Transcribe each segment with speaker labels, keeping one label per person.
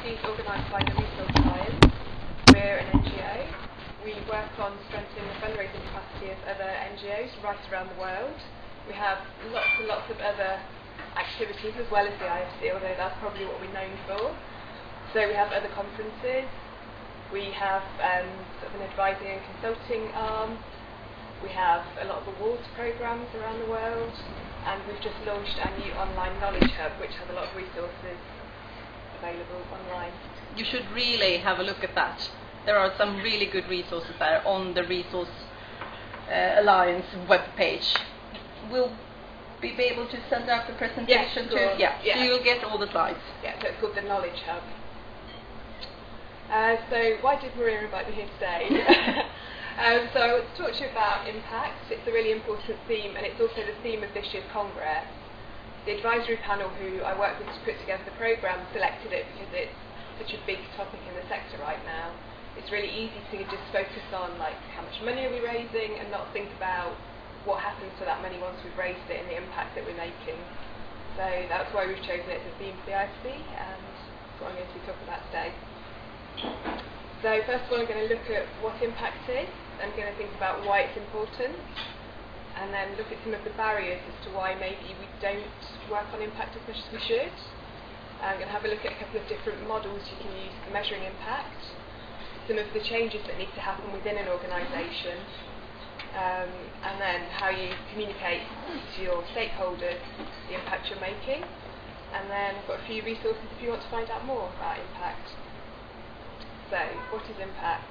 Speaker 1: FRII is organised by the Resource Alliance. We're an NGO. We work on strengthening the fundraising capacity of other NGOs right around the world. We have lots and lots of other activities as well as the IFC, although that's probably what we're known for. So we have other conferences. We have sort of an advising and consulting arm. We have a lot of awards programs around the world, and we've just launched our new online knowledge hub, which has a lot of resources available online.
Speaker 2: You should really have a look at that. There are some really good resources there on the Resource Alliance webpage. We'll be able to send out the presentation
Speaker 1: so
Speaker 2: you'll get all the slides.
Speaker 1: Yeah, so it's called the Knowledge Hub. So why did Maria invite me here today? So I want to talk to you about impact. It's a really important theme, and it's also the theme of this year's Congress. The advisory panel who I worked with to put together the programme selected it because it's such a big topic in the sector right now. It's really easy to just focus on like how much money are we raising and not think about what happens to that money once we've raised it and the impact that we're making. So that's why we've chosen it as a theme for the IFC, and that's what I'm going to talk about today. So first of all, I'm going to look at what impact is. I'm going to think about why it's important, and then look at some of the barriers as to why maybe we don't work on impact as much as we should. I'm going to have a look at a couple of different models you can use for measuring impact, some of the changes that need to happen within an organisation, and then how you communicate to your stakeholders the impact you're making. And then I've got a few resources if you want to find out more about impact. So, what is impact?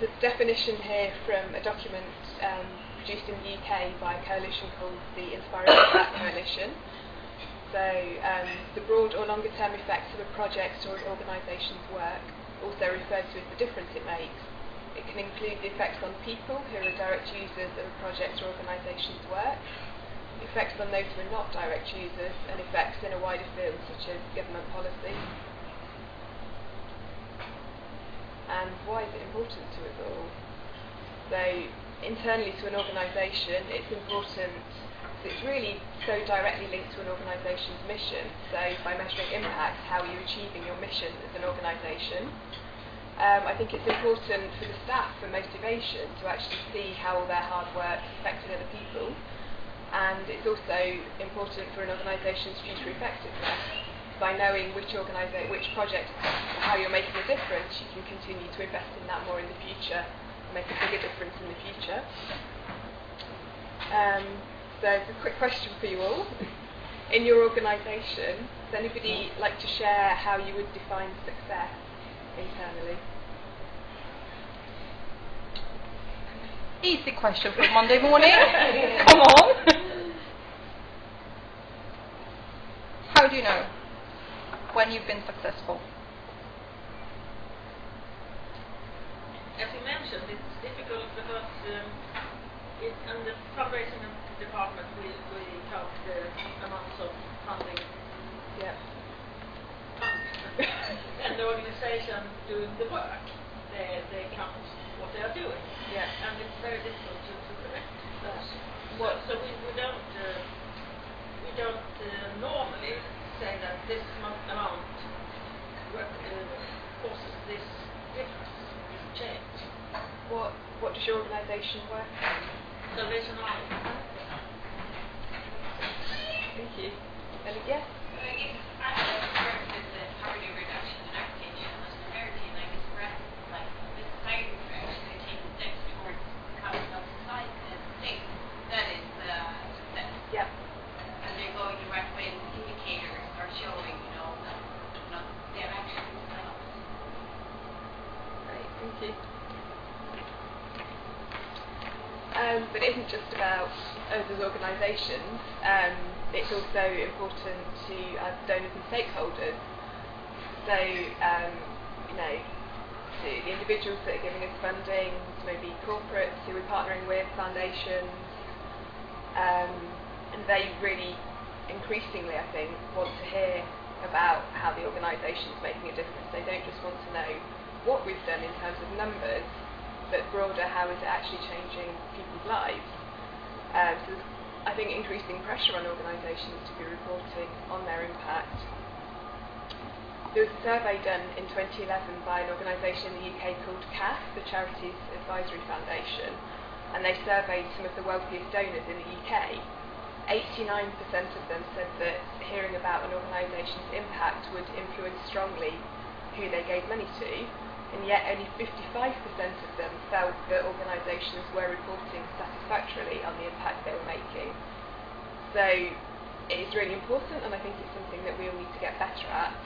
Speaker 1: So the definition here from a document produced in the UK by a coalition called the Inspiring Impact Coalition. So the broad or longer term effects of a project or an organisation's work, also referred to as the difference it makes. It can include the effects on people who are direct users of a project or organisation's work, effects on those who are not direct users, and effects in a wider field such as government policy. And why is it important to us all? So internally to an organisation, it's important because it's really so directly linked to an organisation's mission. So by measuring impact, how are you achieving your mission as an organisation? I think it's important for the staff for motivation to actually see how all their hard work is affecting other people, and it's also important for an organisation's future effectiveness. By knowing which projects, how you're making a difference, you can continue to invest in that more in the future and make a bigger difference in the future. So it's a quick question for you all. In your organisation, does anybody like to share how you would define success internally?
Speaker 2: Easy question for Monday morning. Come on. How do you know when you've been successful?
Speaker 3: As you mentioned, it's difficult because in the fundraising department we count the amounts of funding.
Speaker 1: Yeah.
Speaker 3: And the organisation doing the work, they count what they are doing.
Speaker 1: Yeah.
Speaker 3: And it's very difficult to correct those. So we don't normally say that this amount causes this difference, this change.
Speaker 1: What does your organisation work on?
Speaker 3: Salvation Army.
Speaker 1: Thank you. Yes?
Speaker 4: I guess I work with the poverty reduction and application of prosperity, and I guess like the society is actually taking steps towards how society and state. That is success.
Speaker 1: Yep.
Speaker 4: And they're going the right way. Indicators are showing, that their actions themselves.
Speaker 1: Great, thank you. But it isn't just about us as organisations. It's also important to donors and stakeholders. So, to the individuals that are giving us funding, to maybe corporates who we're partnering with, foundations, and they really increasingly, I think, want to hear about how the organisation is making a difference. They don't just want to know what we've done in terms of numbers, but broader, how is it actually changing people's lives. So there's, I think, increasing pressure on organisations to be reporting on their impact. There was a survey done in 2011 by an organisation in the UK called CAF, the Charities Advisory Foundation, and they surveyed some of the wealthiest donors in the UK. 89% of them said that hearing about an organisation's impact would influence strongly who they gave money to, and yet only 55% of them felt that organisations were reporting satisfactorily on the impact they were making. So it is really important, and I think it's something that we all need to get better at.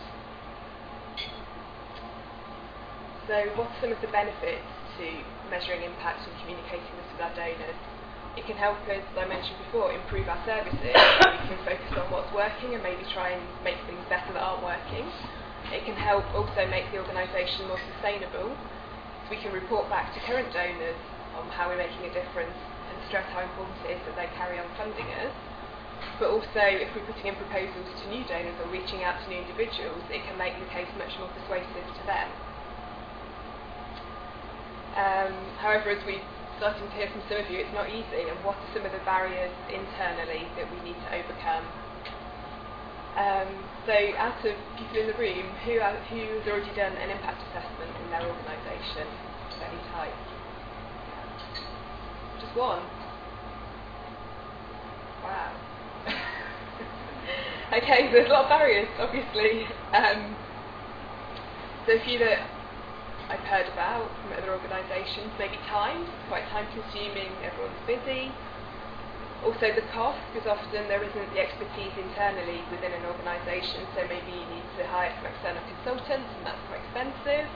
Speaker 1: So what are some of the benefits to measuring impact and communicating this with our donors? It can help us, as I mentioned before, improve our services. We can focus on what's working and maybe try and make things better that aren't working. It can help also make the organisation more sustainable. So we can report back to current donors on how we're making a difference and stress how important it is that they carry on funding us. But also, if we're putting in proposals to new donors or reaching out to new individuals, it can make the case much more persuasive to them. However, as we're starting to hear from some of you, it's not easy, and what are some of the barriers internally that we need to overcome? So out of people in the room, who has already done an impact assessment in their organisation of any type? Just one? Wow. Okay, there's a lot of barriers, obviously. So a few that I've heard about from other organisations, maybe time, it's quite time consuming, everyone's busy. Also the cost, because often there isn't the expertise internally within an organisation, so maybe you need to hire some external consultants and that's quite expensive.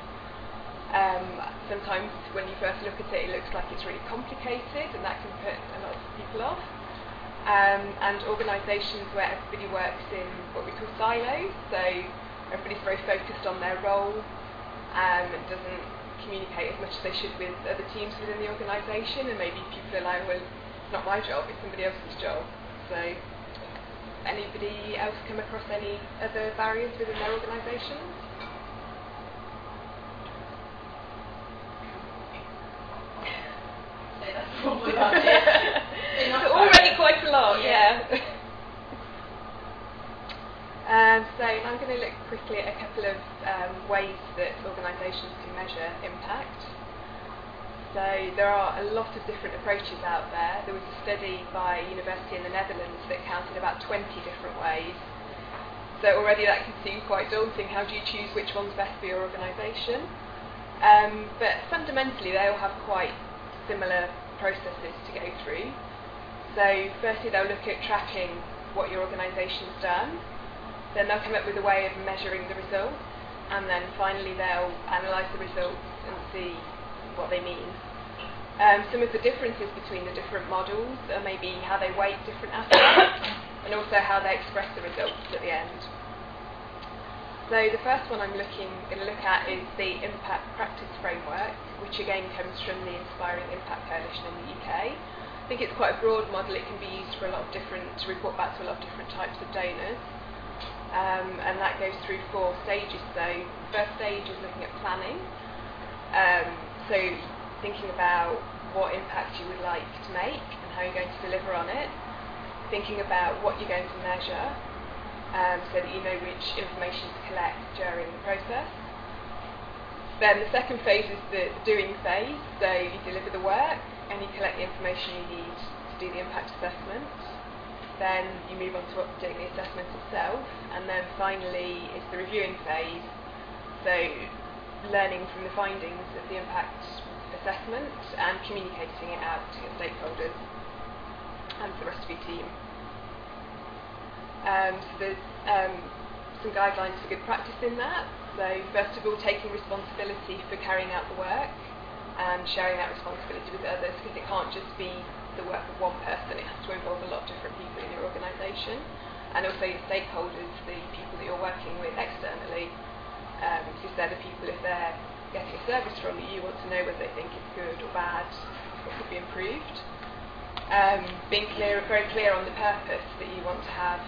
Speaker 1: Sometimes when you first look at it, it looks like it's really complicated and that can put a lot of people off. And organisations where everybody works in what we call silos, so everybody's very focused on their role and doesn't communicate as much as they should with other teams within the organisation, and maybe people are like, well, it's not my job, it's somebody else's job. So anybody else come across any other barriers within their organisations?
Speaker 4: So that's probably about it.
Speaker 1: So already quite a lot, yeah. So I'm going to look quickly at a couple of ways that organisations can measure impact. So there are a lot of different approaches out there. There was a study by a university in the Netherlands that counted about 20 different ways. So already that can seem quite daunting. How do you choose which one's best for your organisation? But fundamentally they all have quite similar processes to go through. So firstly they'll look at tracking what your organisation's done. Then they'll come up with a way of measuring the results, and then finally they'll analyse the results and see what they mean. Some of the differences between the different models are maybe how they weight different aspects and also how they express the results at the end. So the first one I'm going to look at is the Impact Practice Framework, which again comes from the Inspiring Impact Coalition in the UK. I think it's quite a broad model. It can be used for to report back to a lot of different types of donors. And that goes through 4 stages. So the first stage is looking at planning. So thinking about what impact you would like to make and how you're going to deliver on it. Thinking about what you're going to measure, so that you know which information to collect during the process. Then the second phase is the doing phase. So you deliver the work and you collect the information you need to do the impact assessment. Then you move on to doing the assessment itself, and then finally is the reviewing phase, so learning from the findings of the impact assessment and communicating it out to your stakeholders and to the rest of your team. So there's some guidelines for good practice in that. So first of all, taking responsibility for carrying out the work and sharing that responsibility with others, because it can't just be the work of one person, it has to involve a lot of different people in your organisation, and also your stakeholders, the people that you're working with externally, because they're the people, if they're getting a service from you, you want to know whether they think it's good or bad, what could be improved. Being very clear on the purpose that you want to have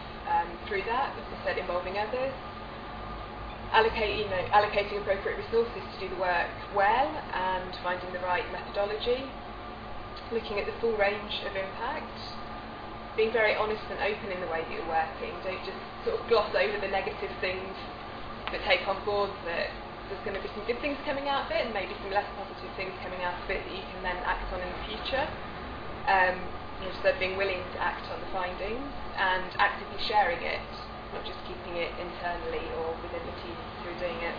Speaker 1: through that, as I said, involving others. Allocating appropriate resources to do the work well and finding the right methodology. Looking at the full range of impact, being very honest and open in the way that you're working. Don't just sort of gloss over the negative things but take on board that there's going to be some good things coming out of it and maybe some less positive things coming out of it that you can then act on in the future. So being willing to act on the findings and actively sharing it, not just keeping it internally or within the teams who are doing it.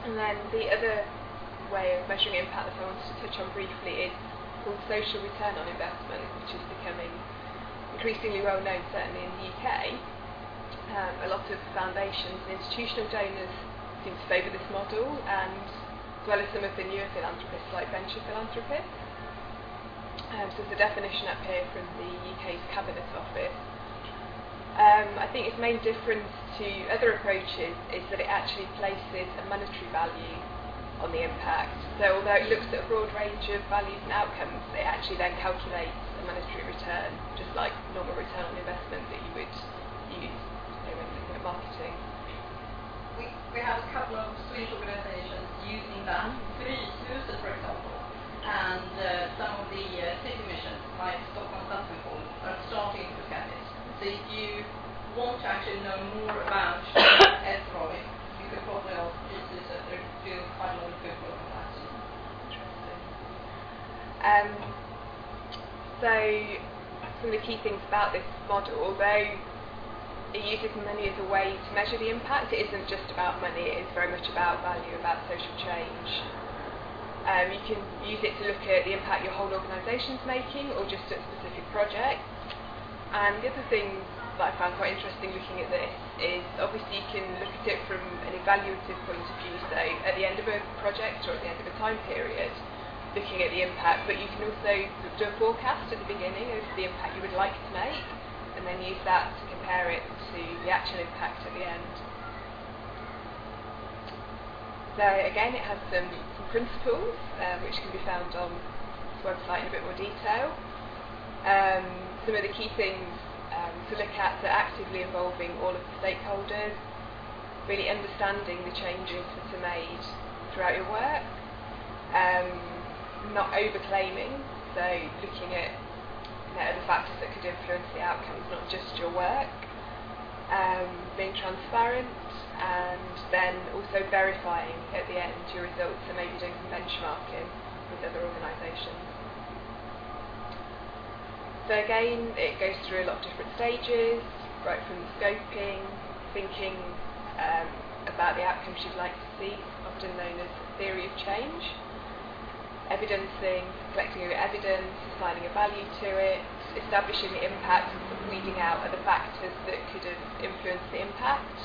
Speaker 1: And then the other way of measuring impact that I wanted to touch on briefly is called social return on investment, which is becoming increasingly well known, certainly in the UK. A lot of foundations and institutional donors seem to favour this model, and as well as some of the newer philanthropists like venture philanthropists. So there's a definition up here from the UK's Cabinet Office. I think its main difference to other approaches is that it actually places a monetary value on the impact. So although it looks at a broad range of values and outcomes, it actually then calculates a monetary return, just like normal return on investment that you would use when looking at marketing.
Speaker 2: We have a couple of Swedish organizations using that. FRII, for example, and some of the city missions, like Stockholm Stadsmission, are starting to look at it. So if you want to actually know more about FRII, you could probably also use this as they do quite a lot of good work on that.
Speaker 1: Interesting. So some of the key things about this model, although it uses money as a way to measure the impact, it isn't just about money, it is very much about value, about social change. You can use it to look at the impact your whole organisation is making or just at specific projects. And the other thing that I found quite interesting looking at this is obviously you can look at it from an evaluative point of view, so at the end of a project or at the end of a time period, looking at the impact, but you can also do a forecast at the beginning of the impact you would like to make and then use that to compare it to the actual impact at the end. So again, it has some principles which can be found on this website in a bit more detail. Some of the key things to look at are actively involving all of the stakeholders, really understanding the changes that are made throughout your work, not over-claiming, so looking at other factors that could influence the outcomes, not just your work, being transparent, and then also verifying at the end your results, so maybe doing some benchmarking with other organisations. So again, it goes through a lot of different stages, right from the scoping, thinking about the outcomes you'd like to see, often known as theory of change, evidencing, collecting your evidence, assigning a value to it, establishing the impact and sort of weeding out other factors that could have influenced the impact,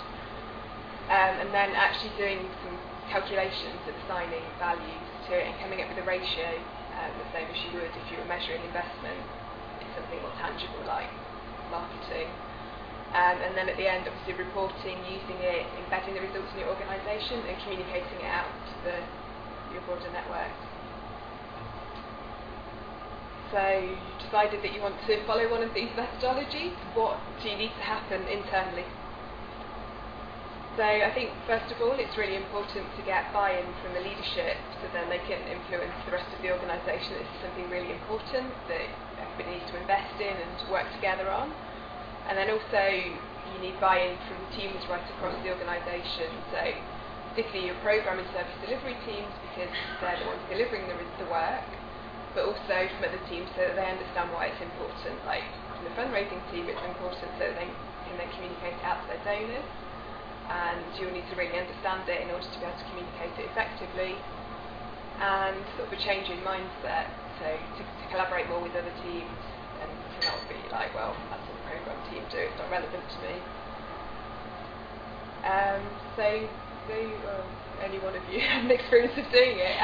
Speaker 1: and then actually doing some calculations and assigning values to it and coming up with a ratio, the same as you would if you were measuring investment in something more tangible like marketing. And then at the end, obviously reporting, using it, embedding the results in your organisation and communicating it out to your broader network. So you decided that you want to follow one of these methodologies. What do you need to happen internally? So I think first of all it's really important to get buy-in from the leadership so then they can influence the rest of the organisation. This is something really important that everybody needs to invest in and work together on. And then also you need buy-in from the teams right across the organisation. So particularly your programme and service delivery teams, because they're the ones delivering the work, but also from other teams so that they understand why it's important. Like from the fundraising team, it's important so that they can then communicate it out to their donors, and you'll need to really understand it in order to be able to communicate it effectively, and sort of a change in mindset, so to collaborate more with other teams and to not be like, well, that's what the programme team do, it's not relevant to me. Only one of you had an experience of doing it.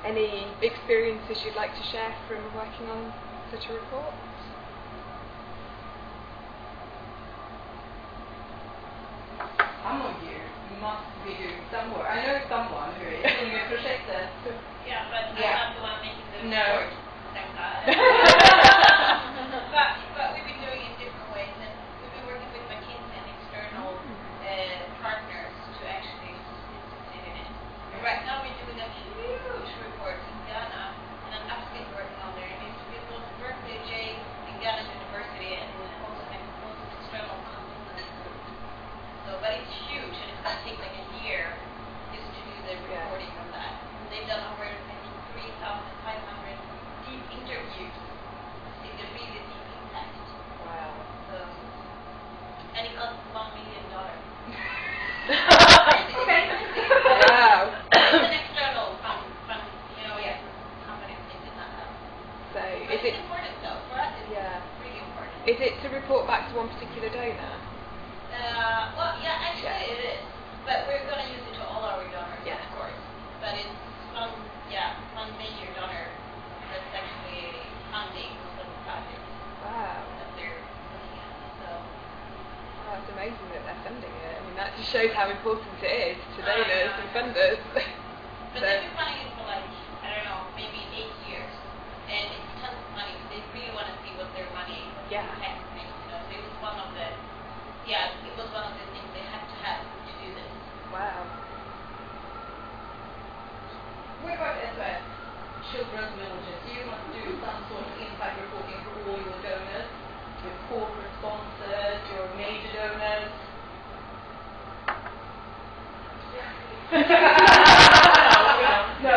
Speaker 1: Any experiences you'd like to share from working on such a report?
Speaker 2: Some of you must be doing some work. I know someone who is doing a project.
Speaker 4: Yeah, but I'm not the one making the
Speaker 2: No.
Speaker 4: report. Thank God. but we've been doing it different ways, and we've been working with McKinsey and external partners to actually succeed in it. a huge report in Ghana, and I'm actually working on there. And it was worked with J in Ghana University and also external consultants. So, but it's huge, and it's going to take like a year just to do the reporting on that. And they've done over, I think, 3,500 deep interviews. So it's a really deep impact.
Speaker 1: Wow.
Speaker 4: So, and it got $1 million.
Speaker 1: Okay. Wow.
Speaker 4: It's an external fund, company they did not have.
Speaker 1: So
Speaker 4: But
Speaker 1: is
Speaker 4: it's
Speaker 1: it?
Speaker 4: important though, for us it's really important.
Speaker 1: Is it to report back to one particular donor?
Speaker 4: Well, yeah, actually it is. But we're going to use it to all our donors,
Speaker 1: Yeah.
Speaker 4: of course. But it's one major donor that's actually funding most of the projects
Speaker 1: Wow.
Speaker 4: that they're looking at. So,
Speaker 1: Oh, it's amazing that they're funding it. I mean, that just shows how important it is to donors and
Speaker 4: yeah.
Speaker 1: funders.
Speaker 4: but they've been funding it for like, I don't know, maybe 8 years. And it's tons of money. So they really want to see what their money impact makes. So it was one of the things they had to have to do this.
Speaker 1: Wow.
Speaker 2: What about SOS? Children's Villages. Do you want to do some sort of impact reporting for all your donors? Your corporate sponsors, your major donors?
Speaker 5: No.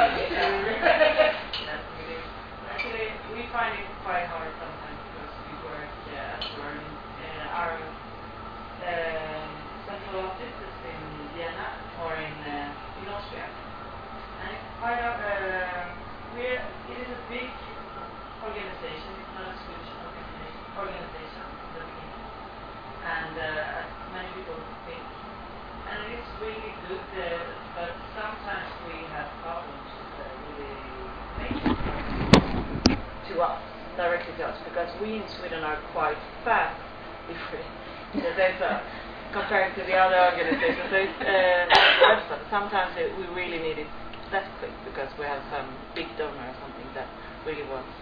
Speaker 5: Actually, we find it quite hard sometimes because we work as we're in our central office is in Vienna or in Austria. And it's quite it is a big organization. It's not a Swedish organization in the beginning. And as many people think. And it is really good, but sometimes we have problems with the information to us, directly to us, because we in Sweden are quite fast if compared to the other organizations. So it's, sometimes we really need it that quick because we have some big donor or something that really wants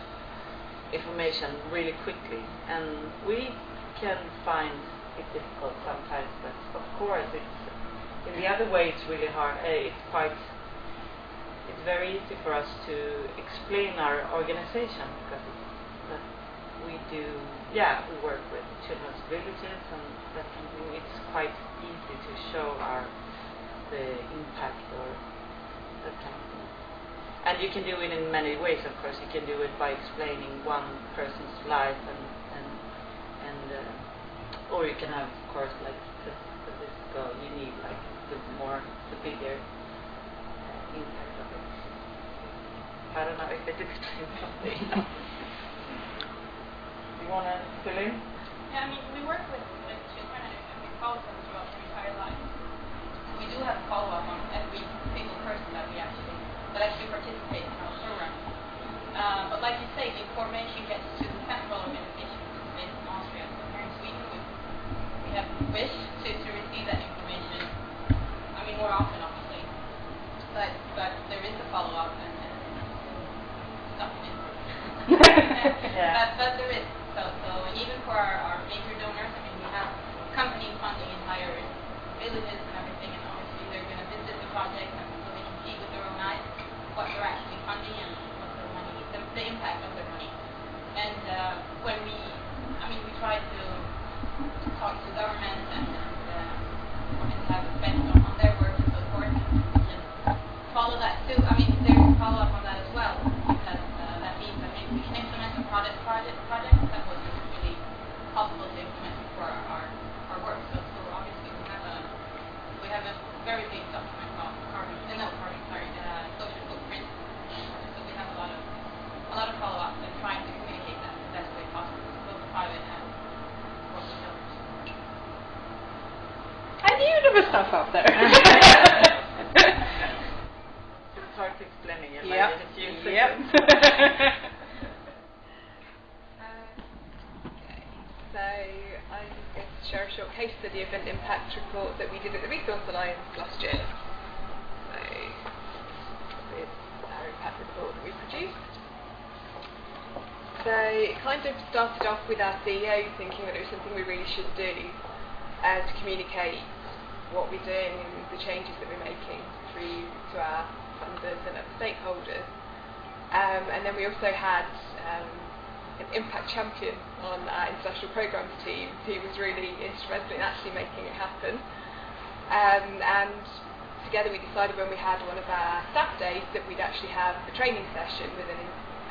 Speaker 5: information really quickly, and we can find it difficult sometimes, but of course it's in the other way it's really hard. It's very easy for us to explain our organization because we work with children's villages and that kind of thing. It's quite easy to show the impact or that kind of thing. And you can do it in many ways, of course. You can do it by explaining one person's life or you can have, of course, like this girl, you need like the bigger impact of it. I don't know if it explains something. You want to fill in?
Speaker 4: Yeah, I mean, we work with children and we follow them throughout their entire life. And we do have follow-up on every single person that actually participate in our program. But like you say, the information gets to the central organization, which is based in Austria. So here in Sweden, we have wished to receive that information. I mean, more often, obviously. But there is a follow-up and stuff in it. But there is. So and even for our major donors, I mean, we have companies funding entire villages and everything, and obviously they're going to visit the project and so they can see with their own eyes what they're actually funding and what their money, the impact of their money. And when we try to talk to governments and have effect on their work and so forth, and follow that too. I mean, there's a follow up on that as well, because that means that maybe we can implement a project that wasn't really possible to implement for our work. So obviously we have a very big document on social footprint. So we have a lot of follow up and trying to communicate that the best way possible, both private and corporate donors.
Speaker 2: I knew there was stuff out there.
Speaker 5: It's hard to explain it.
Speaker 2: Yep.
Speaker 1: So I'm going to share a short case study event impact report that we did at the Resource Alliance last year. So this is our impact report that we produced. So it kind of started off with our CEO thinking that it was something we really should do to communicate what we're doing and the changes that we're making through to our funders and other stakeholders. And then we also had an impact champion on our international programs team who was really instrumental in actually making it happen. And together we decided when we had one of our staff days that we'd actually have a training session with an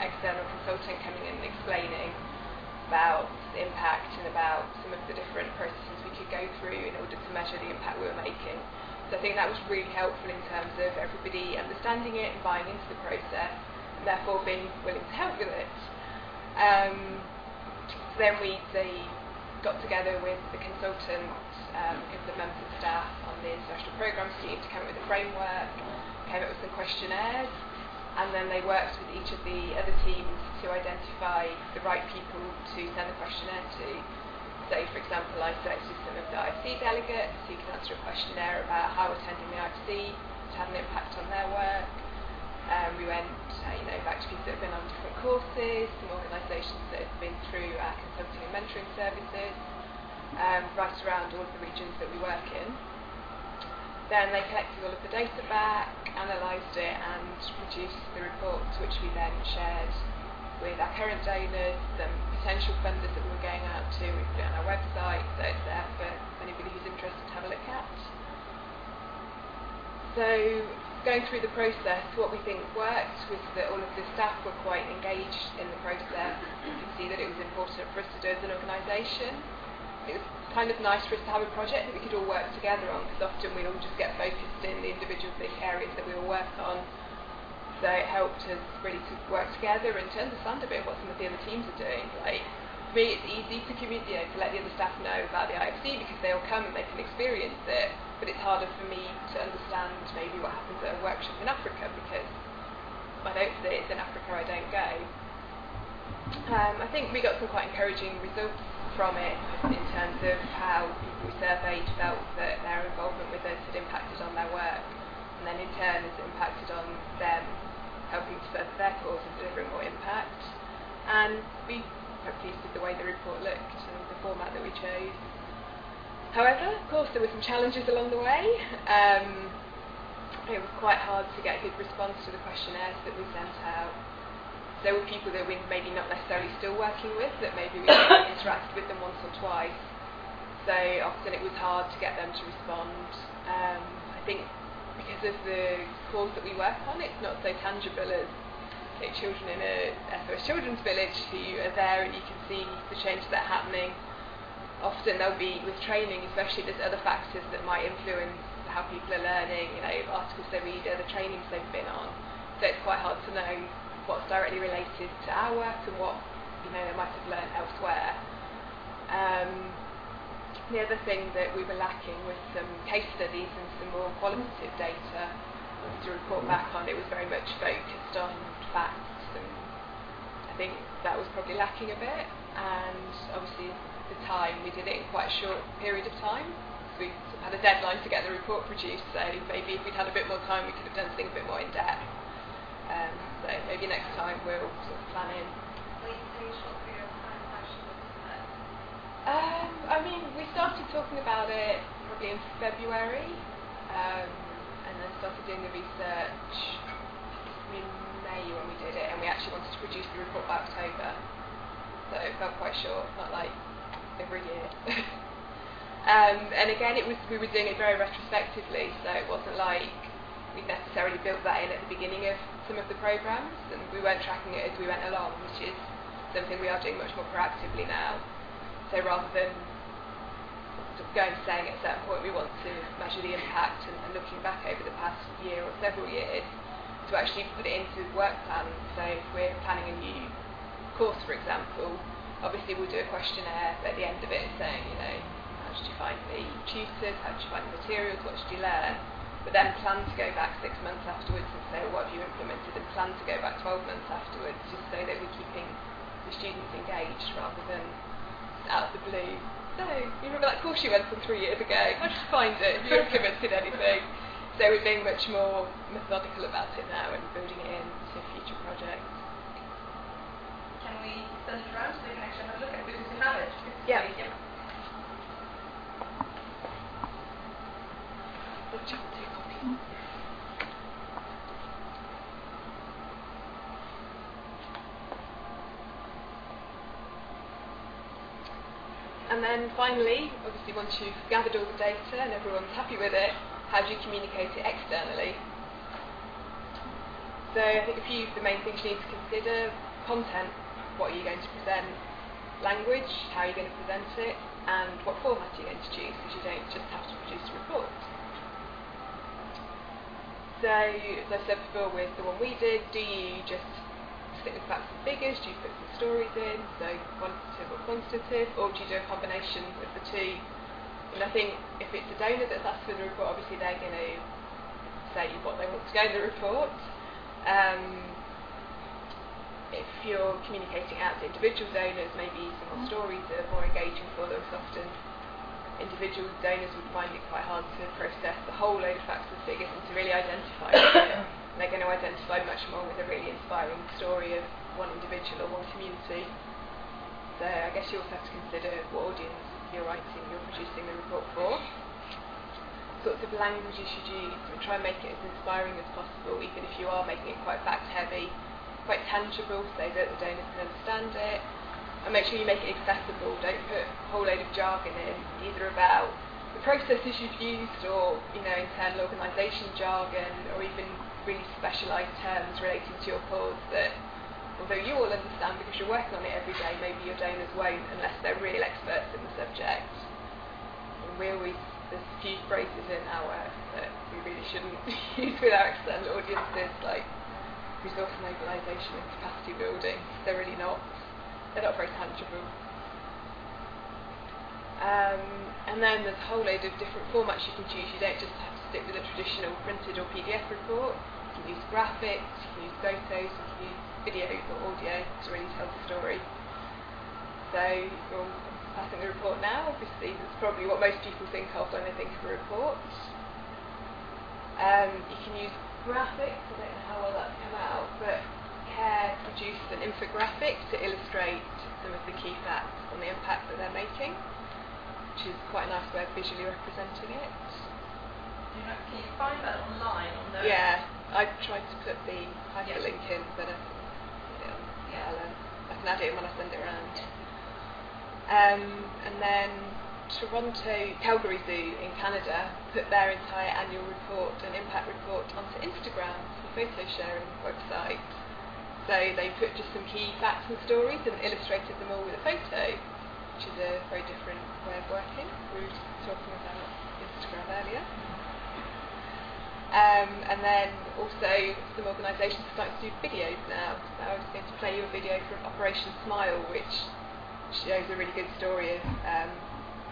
Speaker 1: external consultant coming in and explaining about the impact and about some of the different processes we could go through in order to measure the impact we were making. So I think that was really helpful in terms of everybody understanding it and buying into the process and therefore being willing to help with it. So then they got together with the consultant, the members of staff on the international programs team to come up with a framework, came up with some questionnaires, and then they worked with each of the other teams to identify the right people to send the questionnaire to. So, for example, I selected some of the IFC delegates who could answer a questionnaire about how attending the IFC had an impact on their work. We went back to people that have been on different courses, some organisations that have been through our consulting and mentoring services, right around all of the regions that we work in. Then they collected all of the data back, analysed it and produced the report, which we then shared with our current donors, the potential funders that we were going out to. We put it on our website, so it's there for anybody who's interested to have a look at. So going through the process, what we think worked was that all of the staff were quite engaged in the process. You can see that it was important for us to do as an organisation. It was kind of nice for us to have a project that we could all work together on, because often we all just get focused in the individual big areas that we all work on. So it helped us really to work together and to understand a bit what some of the other teams are doing. Like, for me, it's easy to to let the other staff know about the IFC because they all come and they can experience it. But it's harder for me to understand maybe what happens at a workshop in Africa, because I don't see it in Africa, I don't go. I think we got some quite encouraging results from it in terms of how people we surveyed felt that their involvement with us had impacted on their work, and then in turn has impacted on them helping to further their cause and delivering more impact. And we were pleased with the way the report looked and the format that we chose. However, of course, there were some challenges along the way. It was quite hard to get a good response to the questionnaires that we sent out. There were people that we're maybe not necessarily still working with, that maybe we interacted with them once or twice. So often it was hard to get them to respond. I think because of the cause that we work on, it's not so tangible as children in a SOS Children's Village who are there and you can see the change that's happening. Often there'll be, with training especially, there's other factors that might influence how people are learning, articles they read, other trainings they've been on. So it's quite hard to know what's directly related to our work and what they might have learned elsewhere. The other thing that we were lacking was some case studies and some more qualitative data to report back on. It was very much focused on facts, and I think that was probably lacking a bit. And obviously the time, we did it in quite a short period of time. So we had a deadline to get the report produced, so maybe if we'd had a bit more time we could have done things a bit more in depth. So maybe next time we'll sort of plan in. We started talking about it probably in February, and then started doing the research in May when we did it, and we actually wanted to produce the report by October. So it felt quite short, not like over a year. And again, we were doing it very retrospectively, so it wasn't like we'd necessarily built that in at the beginning of some of the programmes, and we weren't tracking it as we went along, which is something we are doing much more proactively now. So rather than sort of going and saying at a certain point we want to measure the impact and looking back over the past year or several years, to actually put it into work plans. So if we're planning a new course, for example, obviously we'll do a questionnaire at the end of it saying, how did you find the tutors, how did you find the materials, what did you learn? But then plan to go back 6 months afterwards and say, well, what have you implemented, and plan to go back 12 months afterwards, just so that we're keeping the students engaged rather than out of the blue. So, you remember that course you went on 3 years ago? How did you find it? Have you implemented anything? So we're being much more methodical about it now and building it into future projects.
Speaker 2: Can we send it around so they can actually have a look at it, because we have it?
Speaker 1: Yeah. And then finally, obviously once you've gathered all the data and everyone's happy with it, how do you communicate it externally? So I think the main things you need to consider: content, what are you going to present, language, how are you going to present it, and what format are you going to choose, because you don't just have to produce a report. So, as I said before with the one we did, do you just stick with facts and figures, do you put some stories in, so quantitative or quantitative, or do you do a combination of the two? And I think if it's a donor that's asked for the report, obviously they're going to say what they want to go in the report. If you're communicating out to individual donors, maybe some more stories are more engaging for them. So often individual donors would find it quite hard to process the whole load of facts and figures and to really identify it. And they're going to identify much more with a really inspiring story of one individual or one community. So I guess you also have to consider what audience you're producing the report for. Sorts of language you should use, and try and make it as inspiring as possible, even if you are making it quite fact heavy, quite tangible, so that the donors can understand it. And make sure you make it accessible. Don't put a whole load of jargon in, either about the processes you've used, or internal organisation jargon, or even really specialised terms relating to your cause that, although you all understand because you're working on it every day, maybe your donors won't unless they're real experts in the subject. And there's a few phrases in our work that we really shouldn't use with our external audiences, like resource mobilisation and capacity building. They're really not very tangible. And then there's a whole load of different formats you can choose. You don't just have to stick with a traditional printed or PDF report. You can use graphics, you can use photos, you can use videos or audio to really tell the story. So you're passing the report now. Obviously that's probably what most people think of when they think of a report. You can use graphics. I don't know how well that's come out, but CARE produced an infographic to illustrate some of the key facts on the impact that they're making, which is quite a nice way of visually representing it.
Speaker 2: Can you find that online on the...
Speaker 1: Yeah, I tried to put the hyperlink in, but I can add it in when I send it around. And then Calgary Zoo in Canada put their entire annual report and impact report onto Instagram, the photo sharing website. So they put just some key facts and stories and illustrated them all with a photo, which is a very different way of working. We were just talking about Instagram earlier. And then also some organisations are starting to do videos now. So I was going to play you a video from Operation Smile, which shows a really good story of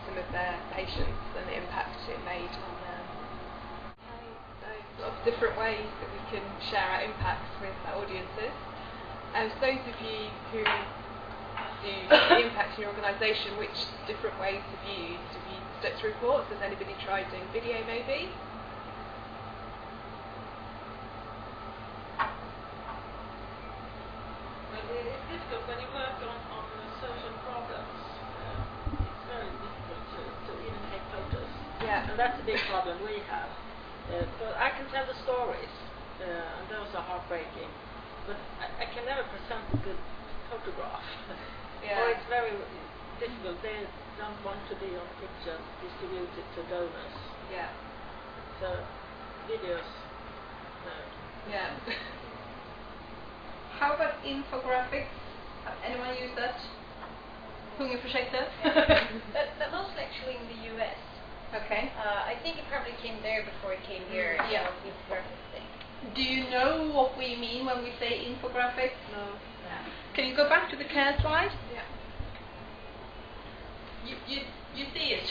Speaker 1: some of their patients and the impact it made on them. So lots of different ways that we can share our impacts with our audiences. And so those of you who do the impact in your organisation, which different ways have you used? Have you stuck to reports? Has anybody tried doing video maybe?
Speaker 3: Well, it's difficult when you work on social problems. It's very difficult to even take photos.
Speaker 1: Yeah.
Speaker 3: And that's a big problem we have. But I can tell the stories, and those are heartbreaking. But I can never present a good photograph.
Speaker 1: Yeah.
Speaker 3: Or it's very difficult. They don't want to be on pictures distributed to donors.
Speaker 1: Yeah.
Speaker 3: So videos, no.
Speaker 1: Yeah.
Speaker 2: How about infographics? Have anyone used that? Hungerprojektet?
Speaker 4: But mostly actually in the US.
Speaker 2: Okay.
Speaker 4: I think it probably came there before it came here.
Speaker 2: Yeah.
Speaker 4: The infographic thing.
Speaker 2: Do you know what we mean when we say infographics?
Speaker 1: No.
Speaker 2: Can you go back to the CARE slide?
Speaker 1: Yeah.
Speaker 2: You see it,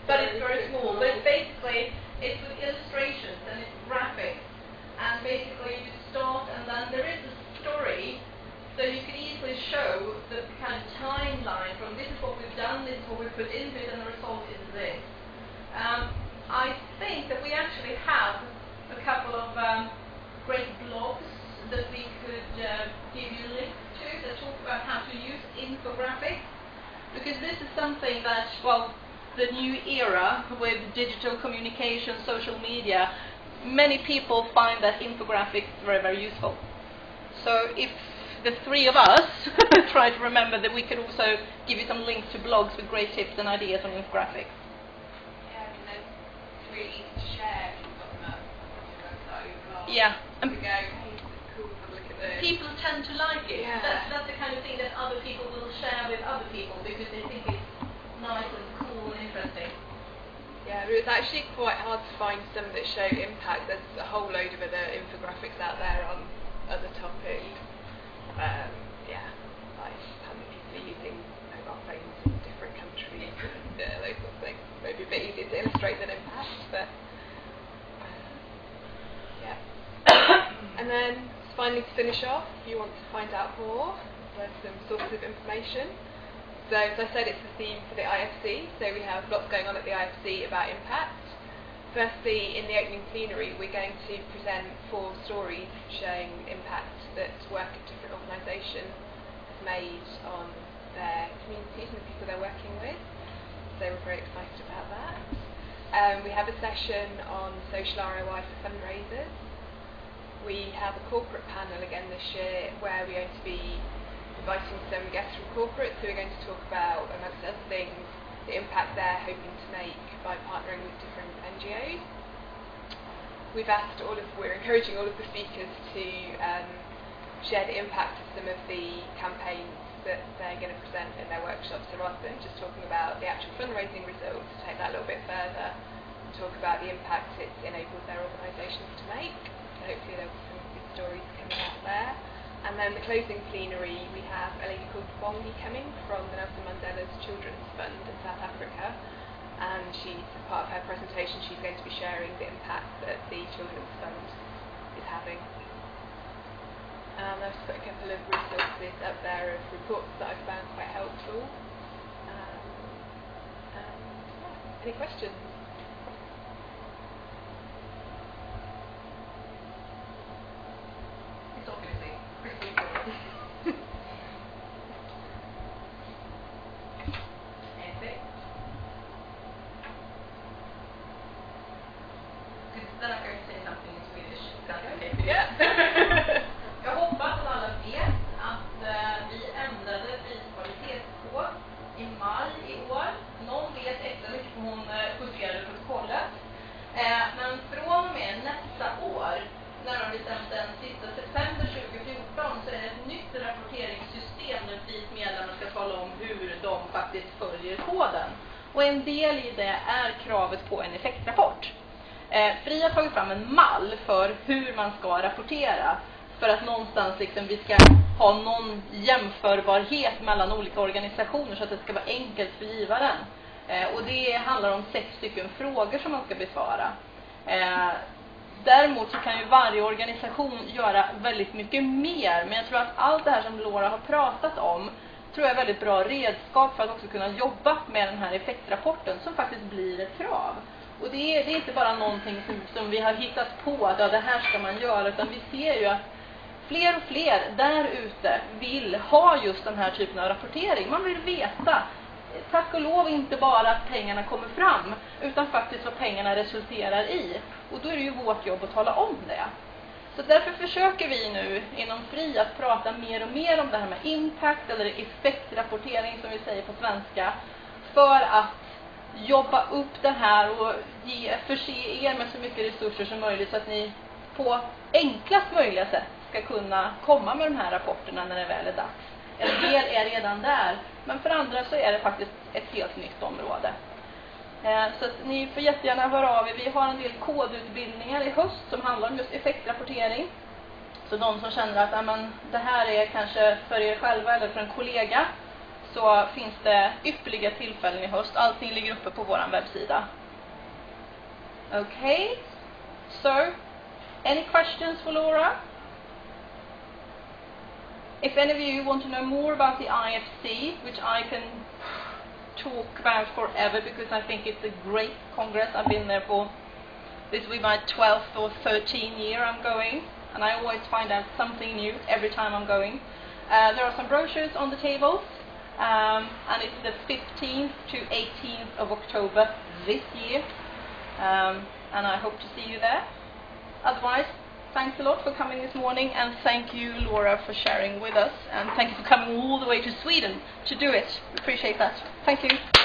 Speaker 2: but it's very small. But basically, it's with illustrations and it's graphics, and basically you start and then there is a story, so you can easily show the kind of timeline from this is what we've done, this is what we put into it, and the result is this. I think that we actually have a couple of great blogs that we could give you links to that talk about how to use infographics, because this is something that, well, the new era with digital communication, social media, many people find that infographics very, very useful. So if the three of us try to remember that we could also give you some links to blogs with great tips and ideas on infographics.
Speaker 4: Yeah, and then it's really easy to share if you've got them up on your website or blog.
Speaker 2: Yeah.
Speaker 4: To go, hey, this is cool, have a look at this.
Speaker 2: People tend to like it.
Speaker 1: Yeah.
Speaker 2: That's the kind of thing that other people will share with other people because they think it's nice and cool and interesting.
Speaker 1: Yeah, but it's actually quite hard to find some that show impact. There's a whole load of other infographics out there on other topics. Yeah, like how many people are using mobile phones in different countries and those sort of things. Maybe a bit easier to illustrate than impact, but yeah. And then finally to finish off, if you want to find out more, there's some sources of information. So as I said, it's the theme for the IFC, so we have lots going on at the IFC about impact. Firstly, in the opening plenary, we're going to present 4 stories showing impact that work at different organisations has made on their communities and the people they're working with. So we're very excited about that. We have a session on social ROI for fundraisers. We have a corporate panel again this year where we're going to be inviting some guests from corporate, so we're going to talk about, amongst other things, the impact they're hoping to make by partnering with different NGOs. We're encouraging all of the speakers to share the impact of some of the campaigns that they're going to present in their workshops, so rather than just talking about the actual fundraising results, take that a little bit further and talk about the impact it's enabled their organisations to make. So hopefully there'll be some good stories coming out there. And then the closing plenary, we have a lady called Bongi coming from the Nelson Mandela's Children's Fund in South Africa, and she's, as part of her presentation, she's going to be sharing the impact that the Children's Fund is having. I've just got a couple of resources up there of reports that I've found quite helpful. Any questions?
Speaker 2: It's obviously crystal clear. Anything? Then I'm going to say something in Swedish. That's okay for you?
Speaker 1: Yeah.
Speaker 2: Jag hoppas att alla vet att vi ändrade priskvalitetsår i maj i år. Någon vet extra mycket för hon justerade protokollet. Men från och med nästa år, närmare bestämt den sista september 2014, så är det ett nytt rapporteringssystem där prismedlarna ska tala om hur de faktiskt följer koden. Och en del i det är kravet på en effektrapport. FRII har tagit fram en mall för hur man ska rapportera för att någonstans liksom vi ska ha någon jämförbarhet mellan olika organisationer så att det ska vara enkelt för givaren. Och det handlar om 6 stycken frågor som man ska besvara. Däremot så kan ju varje organisation göra väldigt mycket mer, men jag tror att allt det här som Laura har pratat om tror jag är väldigt bra redskap för att också kunna jobba med den här effektrapporten som faktiskt blir ett krav. Och det är inte bara någonting som vi har hittat på att ja, det här ska man göra, utan vi ser ju att fler och fler där ute vill ha just den här typen av rapportering. Man vill veta, tack och lov, inte bara att pengarna kommer fram, utan faktiskt vad pengarna resulterar i. Och då är det ju vårt jobb att tala om det. Så därför försöker vi nu inom FRII att prata mer och mer om det här med impact eller effektrapportering som vi säger på svenska, för att jobba upp det här och förse er med så mycket resurser som möjligt så att ni på enklast möjliga sätt ska kunna komma med de här rapporterna när det väl är dags. En del är redan där, men för andra så är det faktiskt ett helt nytt område. Så att ni får jättegärna höra av er. Vi har en del kodutbildningar i höst som handlar om just effektrapportering. Så de som känner att det här är kanske för er själva eller för en kollega, så finns det ypperliga tillfällen i höst. Allting ligger uppe på vår webbsida. Okay, so any questions for Laura? If any of you want to know more about the IFC, which I can talk about forever because I think it's a great congress. I've been there for, this will be my 12th or 13th year I'm going, and I always find out something new every time I'm going. There are some brochures on the tables, and it's the 15th to 18th of October this year, and I hope to see you there. Otherwise, thanks a lot for coming this morning, and thank you, Laura, for sharing with us, and thank you for coming all the way to Sweden to do it. We appreciate that. Thank you.